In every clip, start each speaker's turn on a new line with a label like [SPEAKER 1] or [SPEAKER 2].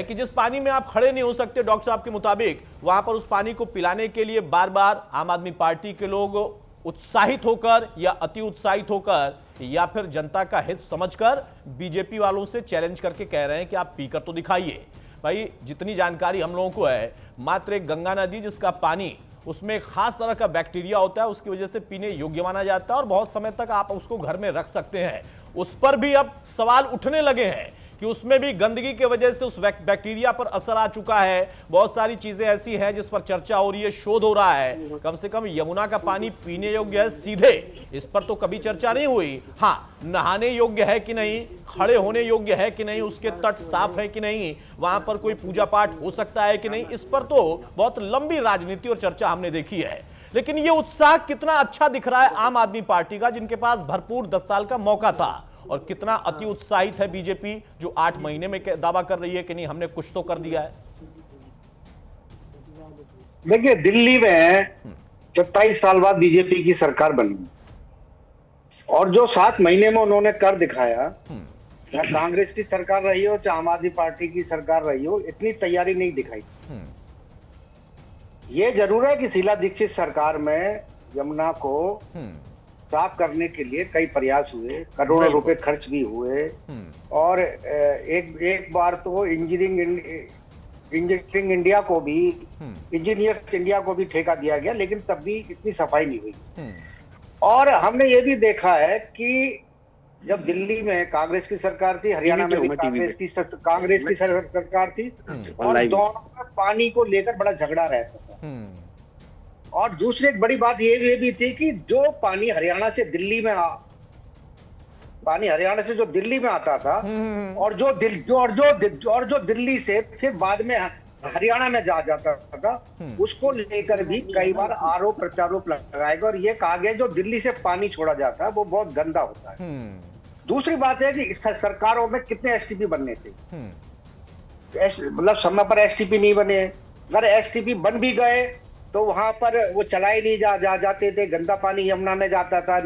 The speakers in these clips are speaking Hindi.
[SPEAKER 1] है कि जिस पानी में आप खड़े नहीं हो सकते डॉक्टर साहब के मुताबिक, वहां पर उस पानी को पिलाने के लिए बार बार आम आदमी पार्टी के लोग उत्साहित होकर या अति उत्साहित होकर या फिर जनता का हित समझकर बीजेपी वालों से चैलेंज करके कह रहे हैं कि आप पीकर तो दिखाइए। भाई जितनी जानकारी हम लोगों को है, मात्र एक गंगा नदी जिसका पानी उसमें एक खास तरह का बैक्टीरिया होता है, उसकी वजह से पीने योग्य माना जाता है और बहुत समय तक आप उसको घर में रख सकते हैं। उस पर भी अब सवाल उठने लगे हैं कि उसमें भी गंदगी की वजह से उस बैक्टीरिया पर असर आ चुका है। बहुत सारी चीजें ऐसी हैं जिस पर चर्चा हो रही है, शोध हो रहा है। कम से कम यमुना का पानी पीने योग्य है सीधे, इस पर तो कभी चर्चा नहीं हुई। हाँ, नहाने योग्य है कि नहीं, खड़े होने योग्य है कि नहीं, उसके तट साफ है कि नहीं, वहां पर कोई पूजा पाठ हो सकता है कि नहीं, इस पर तो बहुत लंबी राजनीति और चर्चा हमने देखी है। लेकिन ये उत्साह कितना अच्छा दिख रहा है आम आदमी पार्टी का, जिनके पास भरपूर 10 साल का मौका था, और कितना अति उत्साहित है बीजेपी जो 8 महीने में दावा कर रही है कि नहीं हमने कुछ तो कर दिया है।
[SPEAKER 2] देखिए, दिल्ली में 27 साल बाद बीजेपी की सरकार बनी और जो 7 महीने में उन्होंने कर दिखाया, चाहे कांग्रेस की सरकार रही हो चाहे आम आदमी पार्टी की सरकार रही हो, इतनी तैयारी नहीं दिखाई। ये जरूर है कि शीला दीक्षित सरकार में यमुना को साफ करने के लिए कई प्रयास हुए, करोड़ों रुपए खर्च भी हुए, और एक बार तो इंजीनियरिंग इंडिया को भी, इंजीनियर्स इंडिया को भी ठेका दिया गया, लेकिन तब भी इतनी सफाई नहीं हुई। और हमने ये भी देखा है कि जब दिल्ली में कांग्रेस की सरकार थी, हरियाणा में भी कांग्रेस की सरकार थी, और दोनों में पानी को लेकर बड़ा झगड़ा रहता था। और दूसरी एक बड़ी बात ये भी थी कि जो पानी हरियाणा से जो दिल्ली में आता था, और जो दिल्ली से फिर बाद में हरियाणा में जाता था, उसको लेकर भी कई बार आरोप प्रत्यारोप लगाया गया और ये कहा गया जो दिल्ली से पानी छोड़ा जाता है वो बहुत गंदा होता है। दूसरी बात है कि सरकारों में कितने एसटीपी बनने थे, मतलब समय पर एसटीपी नहीं बने। अगर एसटीपी बन भी गए तो वहां पर वो चलाए नहीं जाते थे, गंदा पानी यमुना में जाता था,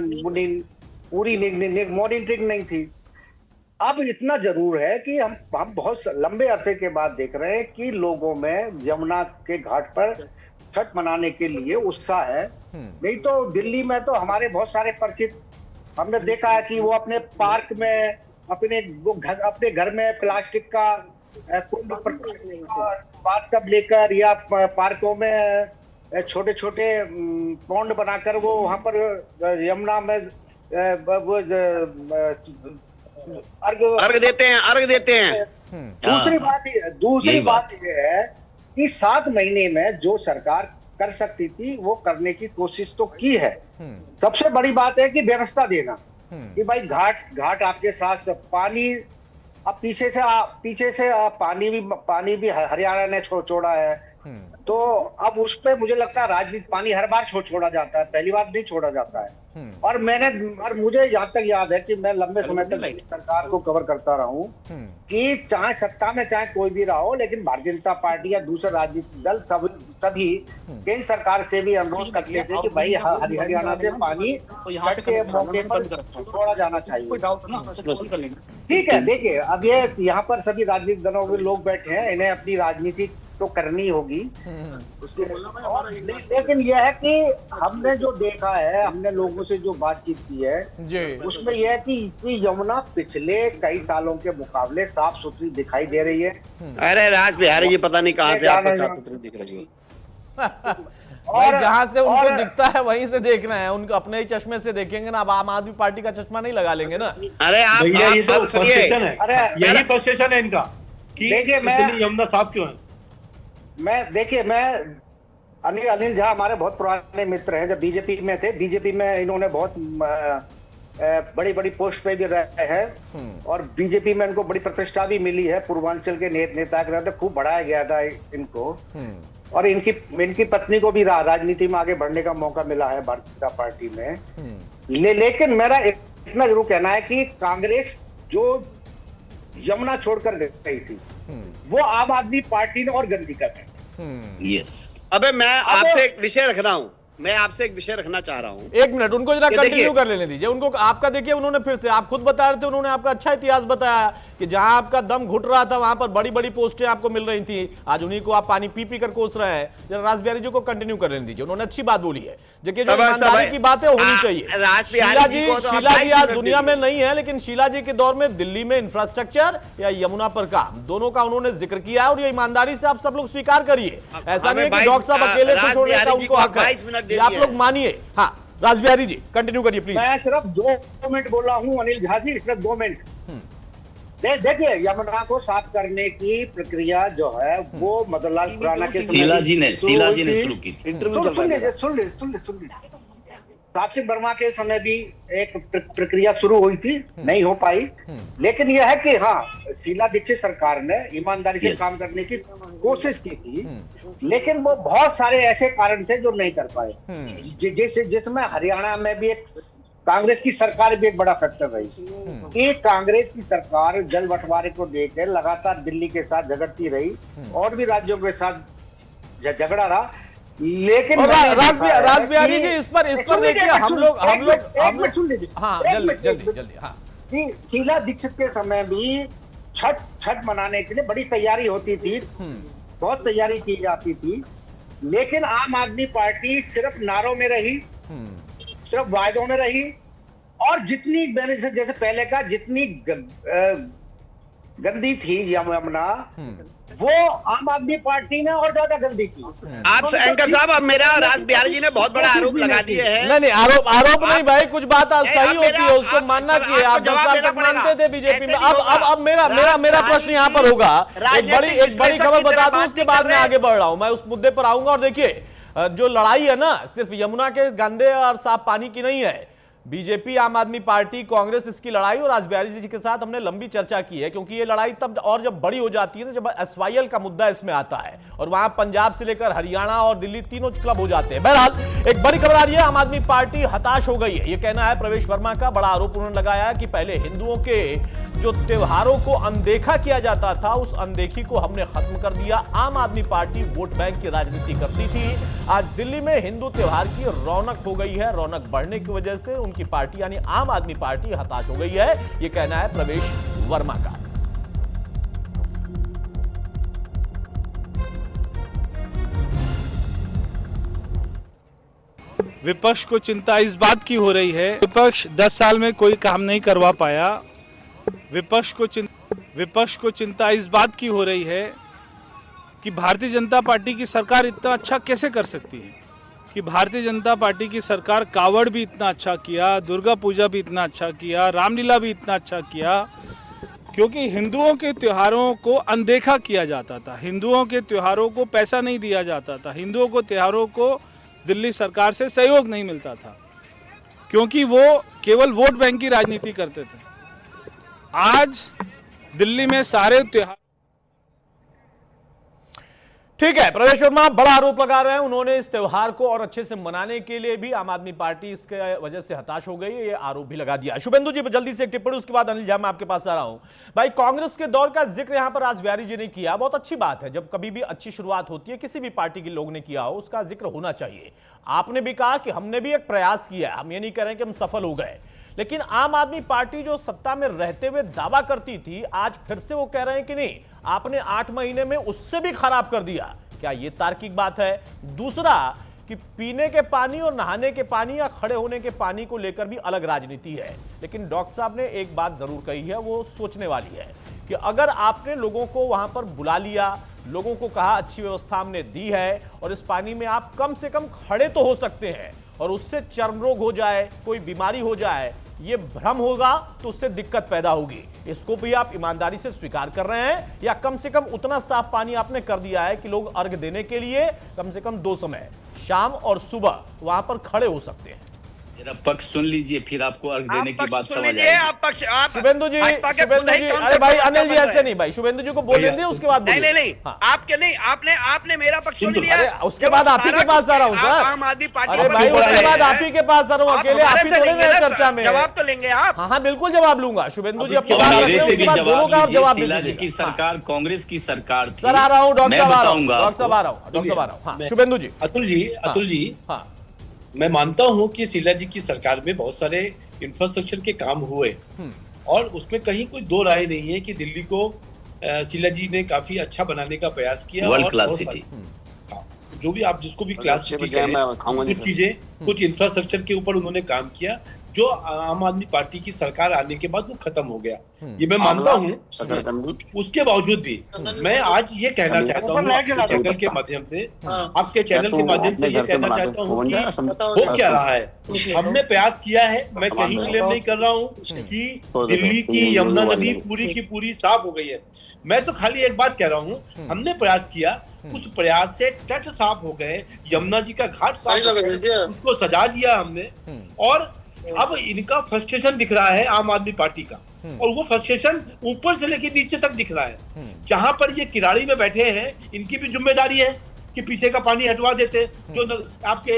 [SPEAKER 2] पूरी मॉनिटरिंग नहीं थी। अब इतना जरूर है कि हम बहुत लंबे अरसे के बाद देख रहे हैं कि लोगों में यमुना के घाट पर छठ मनाने के लिए उत्साह है। नहीं तो दिल्ली में तो हमारे बहुत सारे परिचित हमने देखा है कि वो अपने पार्क में अपने घर में प्लास्टिक का बाथटब लेकर या पार्कों में छोटे छोटे पौंड बनाकर वो वहां पर यमुना में अर्घ देते हैं। दूसरी बात ये है कि 7 महीने में जो सरकार कर सकती थी वो करने की कोशिश तो की है। सबसे बड़ी बात है कि व्यवस्था देना कि भाई घाट आपके साथ पानी, अब पीछे से पानी भी हरियाणा ने छोड़ा है, तो अब उस पे मुझे लगता है राजनीति, पानी हर बार छोड़ा जाता है, पहली बार नहीं छोड़ा जाता है। और मुझे यहाँ तक याद है कि मैं लंबे समय तक सरकार को कवर करता रहा हूँ कि चाहे सत्ता में चाहे कोई भी रहा हो, लेकिन भारतीय जनता पार्टी या दूसरे राजनीतिक दल सभी केंद्र सरकार से भी अनुरोध करते थे कि भाई हरियाणा से पानी के मौके पर छोड़ा जाना चाहिए। ठीक है, देखिए अब ये यहाँ पर सभी राजनीतिक दलों के लोग बैठे हैं, इन्हें अपनी राजनीति तो करनी होगी, लेकिन यह है कि हमने जो देखा है, हमने लोगों से जो बातचीत की है उसमें यह है कि यमुना पिछले कई सालों के मुकाबले साफ सुथरी दिखाई दे रही है।
[SPEAKER 3] अरे राज बिहारी जी, पता नहीं कहाँ से आपको साफ सुथरी दिख रही है।
[SPEAKER 1] और जहां से उनको दिखता है वहीं से देखना है, उनको अपने ही चश्मे से देखेंगे ना। अब आम आदमी पार्टी का चश्मा नहीं लगा लेंगे ना।
[SPEAKER 3] अरे आप
[SPEAKER 4] यही तो फ्रस्ट्रेशन है, यही फ्रस्ट्रेशन है इनका कि इतनी यमुना साफ क्यों है।
[SPEAKER 2] मैं अनिल झा हमारे बहुत पुराने मित्र हैं, जब बीजेपी में थे, बीजेपी में इन्होंने बहुत बड़ी बड़ी पोस्ट पे भी रहे हैं और बीजेपी में इनको बड़ी प्रतिष्ठा भी मिली है, पूर्वांचल के नेता के रहते खूब बढ़ाया गया था इनको, और इनकी पत्नी को भी राजनीति में आगे बढ़ने का मौका मिला है भारतीय जनता पार्टी में। लेकिन मेरा इतना जरूर कहना है कि कांग्रेस जो यमुना छोड़कर गई थी वो आम आदमी पार्टी ने और गंदी कर दी।
[SPEAKER 3] यस, अबे मैं आपसे एक विषय रख रहा हूं मैं आपसे एक विषय रखना चाह रहा हूँ।
[SPEAKER 1] एक मिनट, उनको जरा कंटिन्यू कर लेने दीजिए उनको। आपका देखिए, उन्होंने फिर से, आप खुद बता रहे थे, उन्होंने आपका अच्छा इतिहास बताया कि जहां आपका दम घुट रहा था वहां पर बड़ी बड़ी पोस्टें आपको मिल रही थी, आज उन्हीं को आप पानी पी पी कर कोस रहे हैं। जरा रास बिहारी जी को कंटिन्यू कर लेने दीजिए, उन्होंने अच्छी बात बोली है। देखिए, जो ईमानदारी की बात है होनी चाहिए। शीला जी आज दुनिया में नहीं है, लेकिन शीला जी के दौर में दिल्ली में इंफ्रास्ट्रक्चर या यमुना पर काम, दोनों का उन्होंने जिक्र किया है और ये ईमानदारी से आप सब लोग स्वीकार करिए। ऐसा नहीं है कि डॉक्टर साहब अकेले खुश होने का उनको हक है, आप लोग मानिए। हाँ, रास बिहारी जी कंटिन्यू करिए प्लीज।
[SPEAKER 2] मैं सिर्फ 2 मिनट बोल रहा हूँ अनिल झा जी, सिर्फ 2 मिनट। देखिए, यमुना को साफ करने की प्रक्रिया जो है वो मदनलाल खुराना के
[SPEAKER 5] शीला जी ने शुरू की थी।
[SPEAKER 2] सुन लीजिए। तापसी वर्मा के समय भी एक प्रक्रिया शुरू हुई थी, नहीं हो पाई। लेकिन यह है कि हाँ, शीला दीक्षित सरकार ने ईमानदारी से काम करने की कोशिश की थी, लेकिन वो बहुत सारे ऐसे कारण थे जो नहीं कर पाए। जिसमें हरियाणा में भी एक कांग्रेस की सरकार भी एक बड़ा फैक्टर रही। एक कांग्रेस की सरकार जल बंटवारे को लेकर लगातार दिल्ली के साथ झगड़ती रही और भी राज्यों के साथ झगड़ा रहा। लेकिन
[SPEAKER 1] रास बिहारी जी, इस पर देखिए, हम लोग
[SPEAKER 2] सुन लीजिए।
[SPEAKER 1] हाँ, जल्दी। हाँ,
[SPEAKER 2] शीला दीक्षित के समय भी छठ मनाने के लिए बड़ी तैयारी होती थी, बहुत तैयारी की जाती थी, लेकिन आम आदमी पार्टी सिर्फ नारों में रही, सिर्फ वायदों में रही, और जितनी मैंने जैसे पहले का जितनी गंदी थी यमुना, वो आम आदमी पार्टी ने और ज्यादा गंदी की।
[SPEAKER 3] आप एंकर साहब, अब मेरा रास बिहारी जी ने बहुत बड़ा आरोप लगा दिए हैं।
[SPEAKER 1] नहीं, आरोप नहीं भाई, कुछ बात सही होती है उसको मानना चाहिए। आप 10 साल तक मानते थे बीजेपी में। अब मेरा प्रश्न यहाँ पर होगा, एक बड़ी खबर बता दूं, उसके बाद मैं आगे बढ़ रहा हूँ, मैं उस मुद्दे पर आऊंगा। और देखिए, जो लड़ाई है ना, सिर्फ यमुना के गंदे और साफ पानी की नहीं है। बीजेपी, आम आदमी पार्टी, कांग्रेस, इसकी लड़ाई, और रास बिहारी जी के साथ हमने लंबी चर्चा की है, क्योंकि ये लड़ाई तब और जब बड़ी हो जाती है ना, जब एसवाईएल का मुद्दा इसमें आता है, और वहां पंजाब से लेकर हरियाणा और दिल्ली तीनों क्लब हो जाते हैं। बहरहाल, एक बड़ी खबर आ रही है, आम आदमी पार्टी हताश हो गई है, ये कहना है प्रवेश वर्मा का। बड़ा आरोप उन्होंने लगाया है कि पहले हिंदुओं के जो त्योहारों को अनदेखा किया जाता था, उस अनदेखी को हमने खत्म कर दिया। आम आदमी पार्टी वोट बैंक की राजनीति करती थी, आज दिल्ली में हिंदू त्योहार की रौनक हो गई है। रौनक बढ़ने की वजह से उनकी पार्टी यानी आम आदमी पार्टी हताश हो गई है, यह कहना है प्रवेश वर्मा का।
[SPEAKER 6] विपक्ष को चिंता इस बात की हो रही है, विपक्ष 10 साल में कोई काम नहीं करवा पाया। विपक्ष को चिंता इस बात की हो रही है कि भारतीय जनता पार्टी की सरकार इतना अच्छा कैसे कर सकती है, कि भारतीय जनता पार्टी की सरकार कावड़ भी इतना अच्छा किया, दुर्गा पूजा भी इतना अच्छा किया, रामलीला भी इतना अच्छा किया, क्योंकि हिंदुओं के त्योहारों को अनदेखा किया जाता था, हिंदुओं के त्योहारों को पैसा नहीं दिया जाता था, हिंदुओं को त्योहारों को दिल्ली सरकार से सहयोग नहीं मिलता था, क्योंकि वो केवल वोट बैंक की राजनीति करते थे। आज दिल्ली में सारे त्योहार।
[SPEAKER 1] ठीक है, प्रवेश वर्मा बड़ा आरोप लगा रहे हैं, उन्होंने इस त्योहार को और अच्छे से मनाने के लिए भी आम आदमी पार्टी इसके वजह से हताश हो गई है, ये आरोप भी लगा दिया। शुभेंदु जी जल्दी से एक टिप्पणी, उसके बाद अनिल झा मैं आपके पास आ रहा हूं। भाई, कांग्रेस के दौर का जिक्र यहां पर रास बिहारी जी ने किया, बहुत अच्छी बात है। जब कभी भी अच्छी शुरुआत होती है, किसी भी पार्टी के लोग ने किया हो, उसका जिक्र होना चाहिए। आपने भी कहा कि हमने भी एक प्रयास किया, हम ये नहीं कह रहे कि हम सफल हो गए, लेकिन आम आदमी पार्टी जो सत्ता में रहते हुए दावा करती थी, आज फिर से वो कह रहे हैं कि नहीं, आपने 8 महीने में उससे भी खराब कर दिया। क्या ये तार्किक बात है? दूसरा, कि पीने के पानी और नहाने के पानी या खड़े होने के पानी को लेकर भी अलग राजनीति है। लेकिन डॉक्टर साहब ने एक बात जरूर कही है, वो सोचने वाली है, कि अगर आपने लोगों को वहां पर बुला लिया, लोगों को कहा अच्छी व्यवस्था हमने दी है, और इस पानी में आप कम से कम खड़े तो हो सकते हैं, और उससे चर्म रोग हो जाए, कोई बीमारी हो जाए, ये भ्रम होगा, तो उससे दिक्कत पैदा होगी। इसको भी आप ईमानदारी से स्वीकार कर रहे हैं, या कम से कम उतना साफ पानी आपने कर दिया है कि लोग अर्घ देने के लिए कम से कम 2 समय, शाम और सुबह, वहां पर खड़े हो सकते हैं?
[SPEAKER 5] मेरा पक्ष सुन लीजिए, फिर आपको अर्घ देने की बात समझ आएगी।
[SPEAKER 1] शुभेंदु जी, अरे भाई अनिल जी ऐसे नहीं भाई, शुभेंदु जी को बोलने दीजिए, उसके बाद
[SPEAKER 3] नहीं, आपके नहीं, आपने मेरा पक्ष सुन लिया,
[SPEAKER 1] उसके बाद आप ही के पास आ रहा हूँ सर।
[SPEAKER 3] आम आदमी पार्टी,
[SPEAKER 1] अरे भाई, उसके बाद आप ही के पास आ रहा हूँ, अकेले आप ही थोड़े में चर्चा में।
[SPEAKER 3] जवाब तो लेंगे आप?
[SPEAKER 1] हाँ, बिल्कुल जवाब लूंगा। शुभेंदु जी अपनी बात
[SPEAKER 5] दोनों
[SPEAKER 1] का जवाब दीजिए।
[SPEAKER 5] की सरकार कांग्रेस की सरकार थी।
[SPEAKER 1] सर आ रहा हूँ, डॉक्टर साहब आ रहा हूँ, डॉक्टर साहब आ रहा हूँ। शुभेंदु जी।
[SPEAKER 4] अतुल जी,
[SPEAKER 1] हाँ,
[SPEAKER 4] मैं मानता हूं कि शीला जी की सरकार में बहुत सारे इंफ्रास्ट्रक्चर के काम हुए और उसमें कहीं कोई दो राय नहीं है कि दिल्ली को शीला जी ने काफी अच्छा बनाने का प्रयास किया।
[SPEAKER 5] वर्ल्ड क्लास सिटी,
[SPEAKER 4] जो भी आप जिसको भी क्लास सिटी कुछ चीजें, कुछ इंफ्रास्ट्रक्चर के ऊपर उन्होंने काम किया जो आम आदमी पार्टी की सरकार आने के बाद वो खत्म हो गया, ये मैं मानता हूँ। उसके बावजूद भी मैं आज ये कहना चाहता हूँ चैनल के माध्यम से, आपके चैनल के माध्यम से ये कहना चाहता हूँ कि हो क्या रहा है। हमने प्रयास किया है, मैं कहीं क्लेम नहीं कर रहा हूँ कि दिल्ली की यमुना नदी पूरी की पूरी साफ हो गई है। मैं तो खाली एक बात कह रहा हूँ, हमने प्रयास किया, उस प्रयास से तट साफ हो गए, यमुना जी का घाट साफ हो गया, उसको सजा दिया हमने। और अब इनका फ्रस्ट्रेशन दिख रहा है आम आदमी पार्टी का, और वो फ्रस्ट्रेशन ऊपर से लेकर नीचे तक दिख रहा है। जहां पर ये किराड़ी में बैठे हैं, इनकी भी जिम्मेदारी है कि पीछे का पानी हटवा देते, जो आपके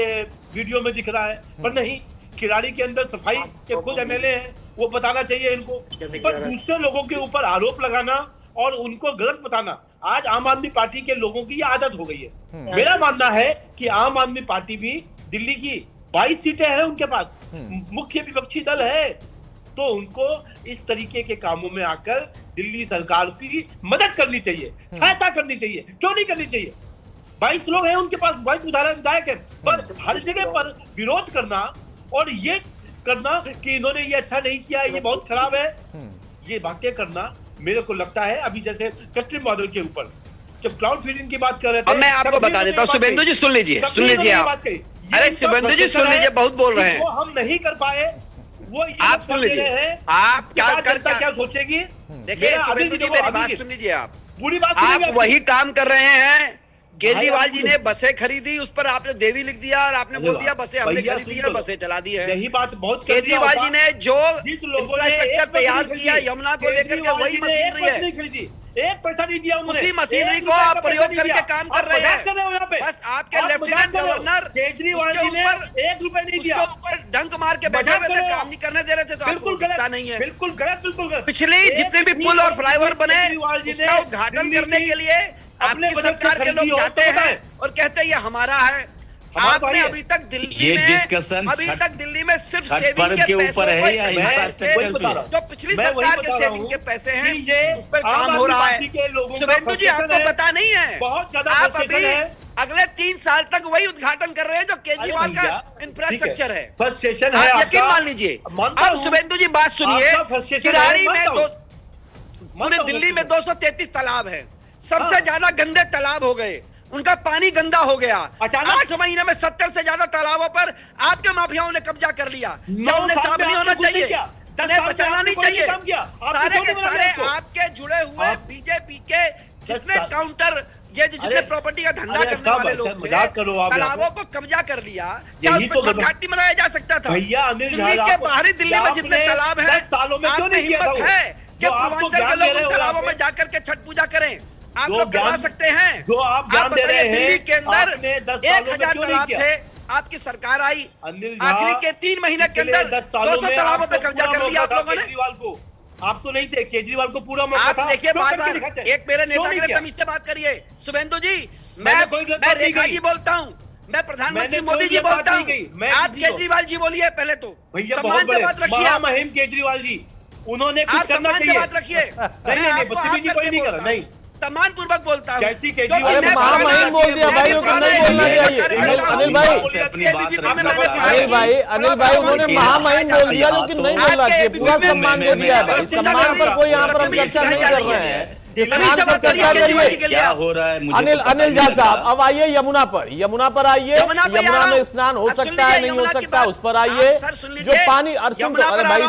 [SPEAKER 4] वीडियो में दिख रहा है, पर नहीं, किराड़ी के अंदर सफाई के खुद एमएलए हैं, वो बताना चाहिए इनको। पर दूसरे लोगों के ऊपर आरोप लगाना और उनको गलत बताना, आज आम आदमी पार्टी के लोगों की ये आदत हो गई है। मेरा मानना है कि आम आदमी पार्टी भी, दिल्ली की 22 सीटें हैं उनके पास, मुख्य विपक्षी दल है, तो उनको इस तरीके के कामों में आकर दिल्ली सरकार की मदद करनी चाहिए, सहायता करनी चाहिए। क्यों नहीं करनी चाहिए? 22 लोग हैं उनके पास, 22 विधायक है, पर हर जगह पर विरोध करना और ये करना कि इन्होंने ये अच्छा नहीं किया, ये बहुत खराब है, ये बातें करना मेरे को लगता है अभी जैसे कृत्रिम बादल के ऊपर जब क्लाउड फीडिंग की बात कर रहे थे,
[SPEAKER 3] मैं आपको बता देता हूँ, शुभेंदु जी सुन लीजिए आप। अरे शुभेंदु जी सुन लीजिए, बहुत बोल रहे हैं।
[SPEAKER 2] वो हम नहीं कर पाए, वो
[SPEAKER 3] आप सुन लीजिए, आप क्या करता
[SPEAKER 2] क्या सोचेगी?
[SPEAKER 3] देखिए शुभेंदु जी मेरी बात सुन लीजिए, आप
[SPEAKER 2] पूरी बात
[SPEAKER 3] आप वही काम कर रहे हैं। केजरीवाल जी ने बसें खरीदी, उस पर आपने देवी लिख दिया और आपने बोल दिया बसें हमने खरीदी है, बसें चला दी है।
[SPEAKER 2] यही बात बहुत
[SPEAKER 3] केजरीवाल जी ने जो इंफ्रास्ट्रक्चर तैयार किया यमुना को लेकर के, वही मशीनरी है,
[SPEAKER 2] एक पैसा नहीं दिया उन्होंने।
[SPEAKER 3] उसी मशीनरी को आप प्रयोग करके काम कर रहे हैं। बस आपके लेफ्टिनेंट गवर्नर
[SPEAKER 2] केजरीवाल जी ने 1 रुपए नहीं दिया,
[SPEAKER 3] ऊपर डंक मार के बैठे हुए थे, काम नहीं करने दे रहे थे, तो
[SPEAKER 2] बिल्कुल गलत
[SPEAKER 3] नहीं है।
[SPEAKER 2] बिल्कुल गलत, बिल्कुल गलत।
[SPEAKER 3] पिछले जितने भी पुल और फ्लाईओवर बने, उसका उद्घाटन करने के लिए अपने सरकार के लोग जाते हैं और कहते हैं ये हमारा है। आपने अभी तक दिल्ली में सिर्फ सेविंग के ऊपर है या इंफ्रास्ट्रक्चर पे, जो पिछली सरकार के सेविंग के पैसे हैं उस पर काम हो रहा है। शुभेंदु जी आपको पता नहीं है, आप अभी अगले 3 साल तक वही उद्घाटन कर रहे हैं जो केजरीवाल का इंफ्रास्ट्रक्चर है। आप यकीन मान लीजिए। अब शुभेंदु जी बात सुनिए, किराड़ी में पूरे दिल्ली में 233 तालाब है, सबसे ज्यादा गंदे तालाब हो गए, उनका पानी गंदा हो गया। 8 महीने में 70 से ज्यादा तालाबों पर आपके माफियाओं ने कब्जा कर लिया। क्या उन्हें साफ नहीं होना चाहिए? उन्हें बचाना नहीं चाहिए? सारे के सारे आपके जुड़े हुए बीजेपी के जितने काउंटर, ये जितने प्रॉपर्टी का धंधा करने वाले लोग थे, तालाबों को कब्जा कर लिया। क्या उस पर छठ मनाया जा सकता था? दिल्ली के बाहरी दिल्ली में जितने तालाब हैं, आपकी हिम्मत है कि पूर्वांचल के लोग उन तालाबों में जाकर के छठ पूजा करें? आप लोग करवा सकते हैं?
[SPEAKER 2] जो आप ज्ञान दे रहे हैं,
[SPEAKER 3] दिल्ली के अंदर 1000 तालाब थे, आपकी सरकार आई, आखिरी के 3 महीने के अंदर 200 तालाबों पे कब्जा कर लिया आप लोगों ने।
[SPEAKER 2] केजरीवाल को आप तो नहीं थे, केजरीवाल को पूरा मौका था।
[SPEAKER 3] आप देखिए बार-बार एक मेरे नेता के तमीज से बात करिए। शुभेंदु जी, मैं रेखा जी बोलता हूँ, मैं प्रधानमंत्री मोदी जी बोलता हूँ, आप केजरीवाल जी बोलिए पहले तो।
[SPEAKER 2] भैया बहुत बड़े महामहिम केजरीवाल जी, उन्होंने कुछ करना चाहिए।
[SPEAKER 3] बात रखिए,
[SPEAKER 2] बदतमीजी कोई नहीं कर रहा, नहीं
[SPEAKER 3] सम्मान पूर्वक बोलता हूँ।
[SPEAKER 2] कैसी केजरीवाल
[SPEAKER 1] महामहिम बोल दिया भाई, वो नहीं बोलना चाहिए। अनिल भाई उन्होंने महामहिम बोल दिया, लेकिन नहीं बोलना चाहिए, पूरा सम्मान दे दिया है भाई। सम्मान पर कोई यहाँ पर हम चर्चा नहीं कर रहे हैं, सम्मान पर चर्चा करिए।
[SPEAKER 5] क्या हो रहा है?
[SPEAKER 1] अनिल झा साहब अब आइए यमुना पर आइए। यमुना में स्नान हो सकता है, नहीं हो सकता, उस पर आइए। जो पानी, अरे भाई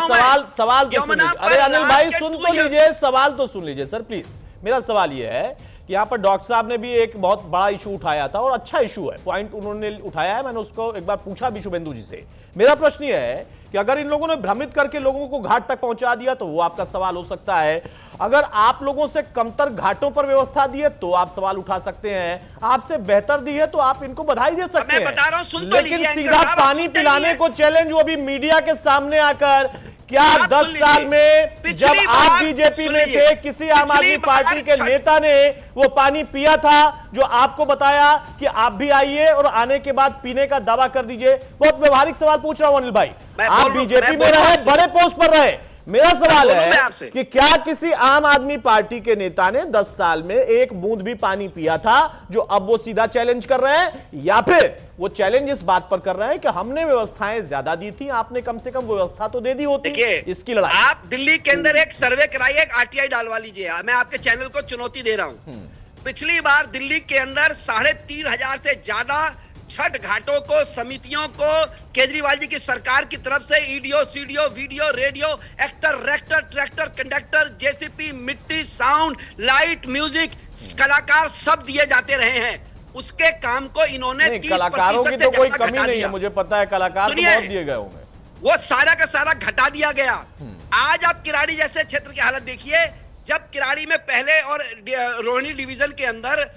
[SPEAKER 1] सवाल तो सुन लीजिए। अरे अनिल भाई सुन तो लीजिए, सवाल तो सुन लीजिए सर प्लीज। मेरा सवाल यह है कि यहाँ पर डॉक्टर साहब ने भी एक बहुत बड़ा इशू उठाया था और अच्छा इशू है, पॉइंट उन्होंने उठाया है, मैंने उसको एक बार पूछा भी शुभेंदु जी से। मेरा प्रश्न यह है कि अगर इन लोगों ने भ्रमित करके लोगों को घाट तक पहुंचा दिया तो वो आपका सवाल हो सकता है, अगर आप लोगों से कमतर घाटों पर व्यवस्था दी है तो आप सवाल उठा सकते हैं, आपसे बेहतर दी है तो आप इनको बधाई दे सकते हैं, लेकिन सीधा पानी पिलाने को चैलेंज वो भी मीडिया के सामने आकर क्या 10 साल में जब आप बीजेपी में थे किसी आम आदमी पार्टी के नेता ने वो पानी पिया था जो आपको बताया कि आप भी आइए और आने के बाद पीने का दावा कर दीजिए? बहुत व्यवहारिक सवाल पूछ रहा हूं अनिल भाई, आप बीजेपी में रहे, बड़े पोस्ट पर रहे, मेरा सवाल है कि क्या किसी आम आदमी पार्टी के नेता ने 10 साल में एक बूंद भी पानी पिया था जो अब वो सीधा चैलेंज कर रहे हैं, या फिर वो चैलेंज इस बात पर कर रहे हैं कि हमने व्यवस्थाएं ज्यादा दी थी, आपने कम से कम व्यवस्था तो दे दी होती? इसकी लड़ाई
[SPEAKER 3] आप दिल्ली के अंदर एक सर्वे कराइए, एक आरटीआई डालवा लीजिए। मैं आपके चैनल को चुनौती दे रहा हूं। पिछली बार दिल्ली के अंदर 3,500 से ज्यादा छठ घाटों को, समितियों को केजरीवाल जी की सरकार की तरफ से EDO, CDO, video, radio, actor, rector, tractor, conductor, JCP, मिट्टी, साउंड, लाइट, म्यूजिक, कलाकार सब दिए जाते रहे हैं। उसके काम को इन्होंने 30%
[SPEAKER 1] कलाकारों की तो कोई कमी नहीं है, मुझे पता है कलाकार तो बहुत दिए गए होंगे, वो
[SPEAKER 3] सारा का सारा घटा दिया गया। आज आप किराड़ी जैसे क्षेत्र की हालत देखिए, जब किराड़ी में पहले और रोहिणी डिवीजन के अंदर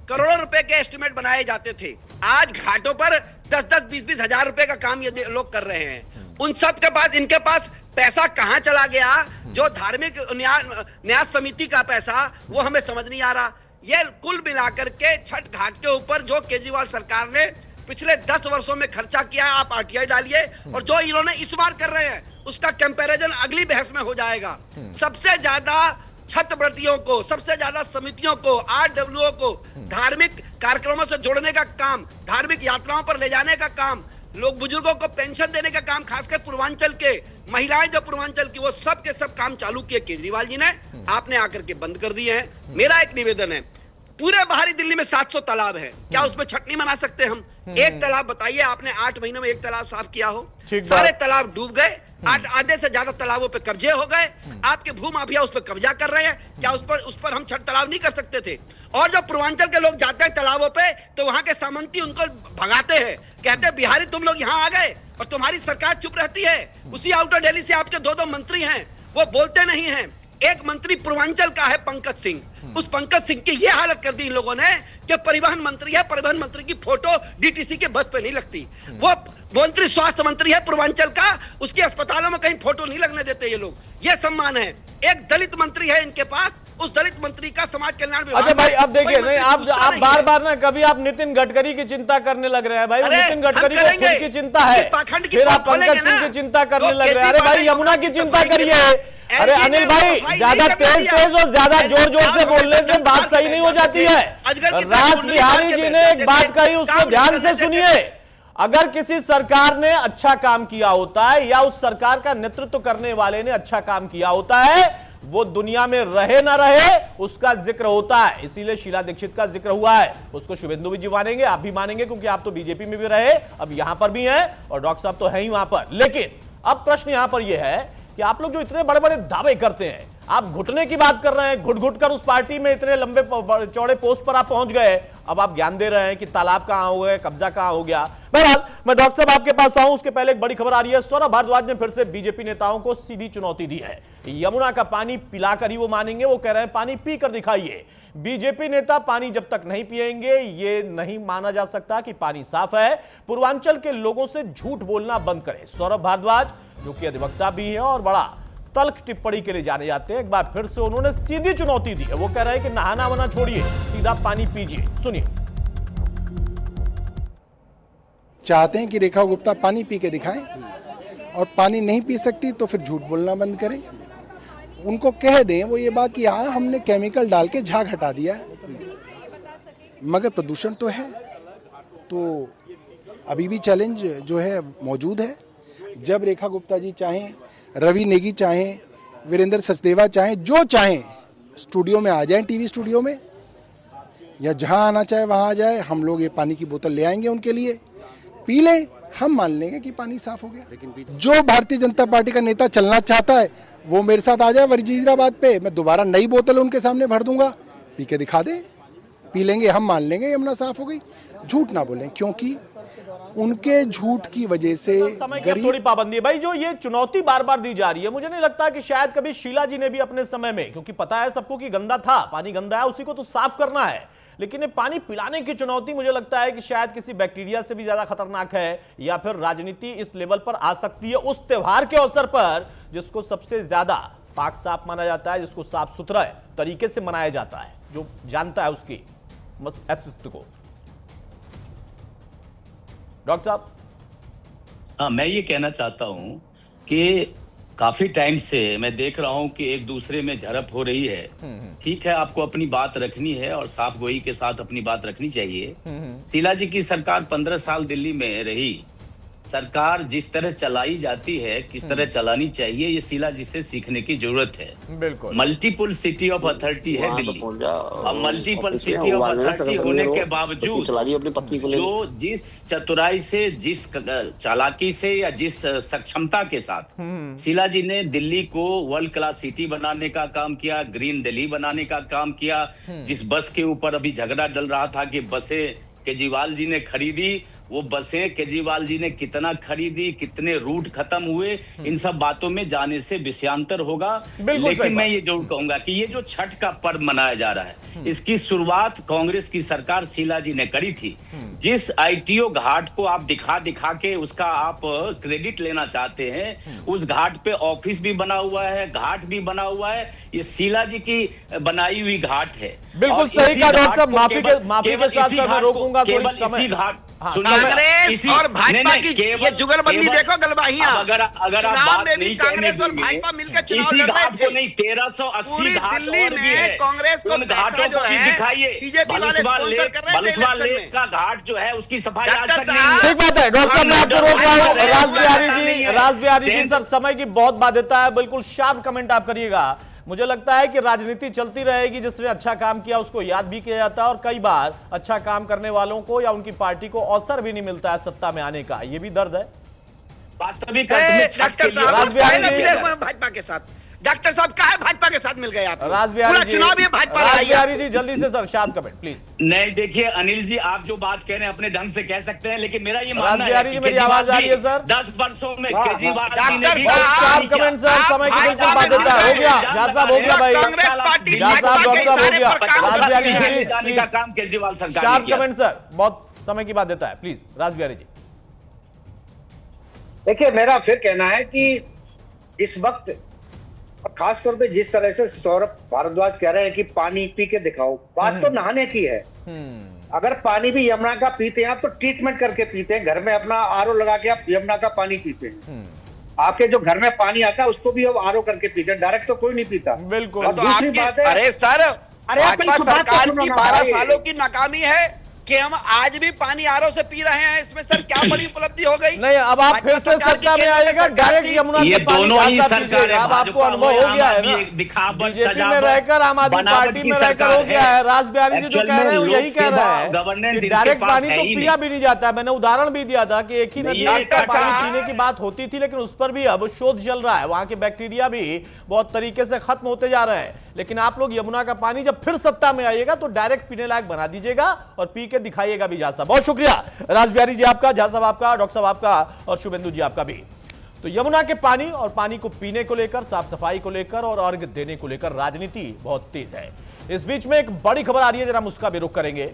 [SPEAKER 3] करोड़ों रुपए के एस्टिमेट बनाए जाते थे, आज घाटों पर 10-10, 20-20 हजार रुपए का काम ये लोग कर रहे हैं। उन सब के पास, इनके पास पैसा कहां चला गया? जो धार्मिक न्यास समिति का पैसा, वो हमें समझ नहीं आ रहा। ये कुल मिलाकर के छठ घाट के ऊपर जो केजरीवाल सरकार ने पिछले 10 वर्षों में खर्चा किया है, आप आरटीआई डालिए, और जो इन्होंने इस बार कर रहे हैं उसका कंपैरिजन अगली बहस में हो जाएगा। सबसे ज्यादा छठव्रतियों को, सबसे ज्यादा समितियों को, आरडब्ल्यूओ को धार्मिक कार्यक्रमों से जोड़ने का काम, धार्मिक यात्राओं पर ले जाने का काम, लोग बुजुर्गों को पेंशन देने का काम, खासकर पूर्वांचल के महिलाएं जो पूर्वांचल की, वो सब के सब काम चालू किए केजरीवाल जी ने, आपने आकर के बंद कर दिए हैं। मेरा एक निवेदन है, पूरे बाहरी दिल्ली में 700 तालाब है, क्या उसमें छठ नहीं मना सकते हम? एक तालाब बताइए, आपने 8 महीनों में एक तालाब साफ किया हो? सारे तालाब डूब गए, आधे से ज्यादा तालाबों पे कब्जे हो गए, आपके भूमाफिया उस पर कब्जा कर रहे हैं। क्या उस पर हम छठ तालाब नहीं कर सकते थे? और जब पूर्वांचल के लोग जाते हैं तालाबों पे तो वहां के सामंती उनको भगाते हैं, कहते हैं बिहारी तुम लोग यहाँ आ गए और तुम्हारी सरकार चुप रहती है। उसी आउटर दिल्ली से आपके 2-2 मंत्री हैं, वो बोलते नहीं हैं। एक मंत्री पूर्वांचल का है पंकज सिंह, उस पंकज सिंह की ये हालत कर दी इन लोगों ने कि परिवहन मंत्री है, परिवहन मंत्री की फोटो डीटीसी के बस पे नहीं लगती। वो मंत्री स्वास्थ्य मंत्री है पूर्वांचल का, उसके अस्पतालों में कहीं फोटो नहीं लगने देते ये लोग। ये सम्मान है। एक दलित मंत्री है इनके पास, उस दलित मंत्री का समाज कल्याण विभाग।
[SPEAKER 1] अच्छा भाई, अब देखिए, नहीं आप बार बार ना, कभी आप नितिन गडकरी की चिंता करने लग रहे हैं भाई, नितिन गडकरी को खुद की चिंता है, फिर आप पंकज सिंह की चिंता करने लग रहे हैं। अरे भाई यमुना की चिंता करिए। अरे अनिल भाई, ज्यादा तेज और ज्यादा जोर जोर से बोलने से बात सही नहीं हो जाती है। राज बिहारी जी ने एक बात कही, उसको ध्यान से सुनिए। अगर किसी सरकार ने अच्छा काम किया होता है या उस सरकार का नेतृत्व करने वाले ने अच्छा काम किया होता है, वो दुनिया में रहे ना रहे उसका जिक्र होता है। इसीलिए शीला दीक्षित का जिक्र हुआ है, उसको शुभेंदु जी मानेंगे, आप भी मानेंगे, क्योंकि आप तो बीजेपी में भी रहे, अब यहां पर भी हैं और डॉक्टर साहब तो है ही वहां पर। लेकिन अब प्रश्न यहां पर यह है कि आप लोग जो इतने बड़े बड़े दावे करते हैं, आप घुटने की बात कर रहे हैं, घुट घुट कर उस पार्टी में इतने लंबे चौड़े पोस्ट पर आप पहुंच गए, अब आप ज्ञान दे रहे हैं कि तालाब कहां हो गए, कब्जा कहां हो गया। बहरहाल मैं डॉक्टर साहब आपके पास आऊं, उसके पहले एक बड़ी खबर आ रही है। सौरभ भारद्वाज ने फिर से बीजेपी नेताओं को सीधी चुनौती दी है। यमुना का पानी पिलाकर ही वो मानेंगे, वो कह रहे हैं पानी पीकर दिखाइए। बीजेपी नेता पानी जब तक नहीं पिएंगे ये नहीं माना जा सकता कि पानी साफ है। पूर्वांचल के लोगों से झूठ बोलना बंद करें। सौरभ भारद्वाज जो कि अधिवक्ता भी है और बड़ा तल्ख टिप्पणी के लिए जाने जाते हैं, एक बार फिर से उन्होंने सीधी चुनौती दी है। वो कह रहे हैं कि नहाना वना छोड़िए, सीधा पानी पीजिए। सुनिए।
[SPEAKER 7] चाहते हैं कि रेखा गुप्ता पानी पी के दिखाएं और पानी नहीं पी सकती तो फिर झूठ बोलना बंद करें। उनको कह दें वो ये बात कि हाँ हमने केमिकल डाल के झाग हटा दिया है, मगर प्रदूषण तो है। तो अभी भी चैलेंज जो है मौजूद है। जब रेखा गुप्ता जी चाहें, रवि नेगी चाहें, वीरेंद्र सचदेवा चाहें, जो चाहें स्टूडियो में आ जाएं, टीवी स्टूडियो में, या जहां आना चाहे वहां आ जाए। हम लोग ये पानी की बोतल ले आएंगे उनके लिए, पी लें, हम मान लेंगे कि पानी साफ हो गया। जो भारतीय जनता पार्टी का नेता चलना चाहता है वो मेरे साथ आ जाए वजीराबाद पे, मैं दोबारा नई बोतल उनके सामने भर दूंगा, पी के दिखा दे, पी लेंगे, हम मान लेंगे यमुना साफ हो गई। झूठ ना बोलें, क्योंकि उनके झूठ की वजह से
[SPEAKER 1] समय की थोड़ी पाबंदी है भाई। जो ये चुनौती बार बार दी जा रही है, मुझे नहीं लगता कि शायद कभी शीला जी ने भी अपने समय में, क्योंकि पता है सबको कि गंदा था, पानी गंदा है, उसी को तो साफ करना है। लेकिन ये पानी पिलाने की चुनौती मुझे लगता है कि शायद किसी बैक्टीरिया से भी ज्यादा खतरनाक है, या फिर राजनीति इस लेवल पर आ सकती है उस त्योहार के अवसर पर जिसको सबसे ज्यादा पाक साफ माना जाता है, जिसको साफ सुथरा तरीके से मनाया जाता है, जो जानता है उसकी अस्तित्व को। डॉक्टर साहब।
[SPEAKER 5] हाँ, मैं ये कहना चाहता हूं कि काफी टाइम से मैं देख रहा हूं कि एक दूसरे में झड़प हो रही है। ठीक है, आपको अपनी बात रखनी है और साफ गोई के साथ अपनी बात रखनी चाहिए। शीला जी की सरकार 15 साल दिल्ली में रही। सरकार जिस तरह चलाई जाती है, किस तरह चलानी चाहिए, ये शीला जी से सीखने की जरूरत है।
[SPEAKER 1] बिल्कुल।
[SPEAKER 5] मल्टीपल सिटी ऑफ अथॉरिटी है दिल्ली। अब मल्टीपल सिटी ऑफ अथॉरिटी होने के बावजूद जो जिस चतुराई से, जिस चालाकी से या जिस सक्षमता के साथ शीला जी ने दिल्ली को वर्ल्ड क्लास सिटी बनाने का काम किया, ग्रीन दिल्ली बनाने का काम किया, जिस बस के ऊपर अभी झगड़ा डल रहा था कि बसें केजरीवाल जी ने खरीदी, वो बसें केजरीवाल जी ने कितना खरीदी, कितने रूट खत्म हुए, इन सब बातों में जाने से विषयांतर होगा। लेकिन मैं ये जरूर कहूंगा कि ये जो छठ का पर्व मनाया जा रहा है, इसकी शुरुआत कांग्रेस की सरकार शीला जी ने करी थी। जिस आईटीओ घाट को आप दिखा के उसका आप क्रेडिट लेना चाहते हैं, उस घाट पे ऑफिस भी बना हुआ है, घाट भी बना हुआ है, ये शीला जी की बनाई हुई घाट है।
[SPEAKER 1] बिल्कुल सही कहा डॉक्टर साहब, माफी के साथ मैं रोकूंगा
[SPEAKER 5] केवल इसी घाट।
[SPEAKER 3] कांग्रेस और भाजपा की ये जुगलबंदी देखो, गलबाहियां।
[SPEAKER 5] अगर आप बात नहीं
[SPEAKER 3] कांग्रेस और भाजपा मिलकर चुनाव लड़ रहे थे,
[SPEAKER 5] नहीं 1380 घाट
[SPEAKER 3] दिल्ली में कांग्रेस को
[SPEAKER 5] घाटों को भी दिखाइए। बलुसवाल लेक का घाट जो है उसकी सफाई आज तक नहीं।
[SPEAKER 1] ठीक बात है डॉक्टर साहब, मैं आपको रोक रहा हूँ। राज बिहारी जी सर, समय की बहुत बाध्यता है, बिल्कुल शार्प कमेंट आप करिएगा। मुझे लगता है कि राजनीति चलती रहेगी, जिसने अच्छा काम किया उसको याद भी किया जाता है, और कई बार अच्छा काम करने वालों को या उनकी पार्टी को अवसर भी नहीं मिलता है सत्ता में आने का, ये भी दर्द है
[SPEAKER 5] वास्तविक।
[SPEAKER 3] भाजपा के साथ डॉक्टर साहब का है, भाजपा के साथ मिल गए आप।
[SPEAKER 1] राज बिहारी जी जल्दी से सर शार्प कमेंट प्लीज।
[SPEAKER 5] नहीं देखिए अनिल जी, आप जो बात कह रहे हैं अपने ढंग से कह सकते हैं, लेकिन मेरा ये मानना है कि
[SPEAKER 1] मेरी आवाज आ रही है सर।
[SPEAKER 5] 10 वर्षों में केजरीवाल जी ने भी
[SPEAKER 1] शार्प कमेंट सर, समय की बिल्कुल बाध्यता हो गया। जहाँ साहब हो गया भाई, जहाँ साहब डॉक्टर साहब हो गया। राज बिहारी जी
[SPEAKER 5] जाने का काम केजरीवाल सरकार
[SPEAKER 1] शार्प कमेंट सर, बहुत समय की बाध्यता है, प्लीज राज बिहारी जी।
[SPEAKER 2] देखिए मेरा फिर कहना है कि इस वक्त खासतौर पे जिस तरह से सौरभ भारद्वाज कह रहे हैं कि पानी पी के दिखाओ, बात तो नहाने की है। अगर पानी भी यमुना का पीते हैं आप तो ट्रीटमेंट करके पीते हैं, घर में अपना आरओ लगा के आप यमुना का पानी पीते हैं। आपके जो घर में पानी आता है उसको भी अब आरओ करके पीते हैं, डायरेक्ट तो कोई नहीं पीता।
[SPEAKER 1] बिल्कुल।
[SPEAKER 2] और दूसरी बात है,
[SPEAKER 3] अरे सर, भाजपा सरकार की 12 सालों की नाकामी है कि हम आज भी पानी आरओ से पी रहे हैं। इसमें सर क्या बड़ी उपलब्धि हो गई?
[SPEAKER 1] नहीं, अब आप फिर से सत्ता में आएगा, डायरेक्ट यमुना से पानी
[SPEAKER 5] दोनों ही सरकार,
[SPEAKER 1] अब आपको अनुभव हो गया है ना, बीजेपी में रहकर आम आदमी पार्टी में रहकर हो गया है। राज बिहारी जी जो कह रहे हैं यही कह रहे हैं कि डायरेक्ट पानी तो पिया भी नहीं जाता है। मैंने उदाहरण भी दिया था कि एक ही नदी का पानी पीने की बात होती थी, लेकिन उस पर भी अब शोध चल रहा है। वहां के बैक्टीरिया भी बहुत तरीके से खत्म होते जा रहे हैं। लेकिन आप लोग यमुना का पानी जब फिर सत्ता में आइएगा तो डायरेक्ट पीने लायक बना दीजिएगा और पी के दिखाइएगा भी। जहाँ साहब बहुत शुक्रिया, राज बिहारी जी आपका, जहाँ साहब आपका, डॉक्टर साहब आपका, और शुभेंदु जी आपका भी। तो यमुना के पानी और पानी को पीने को लेकर, साफ सफाई को लेकर और अर्घ देने को लेकर राजनीति बहुत तेज है। इस बीच में एक बड़ी खबर आ रही है, जरा हम उसका भी रुख करेंगे।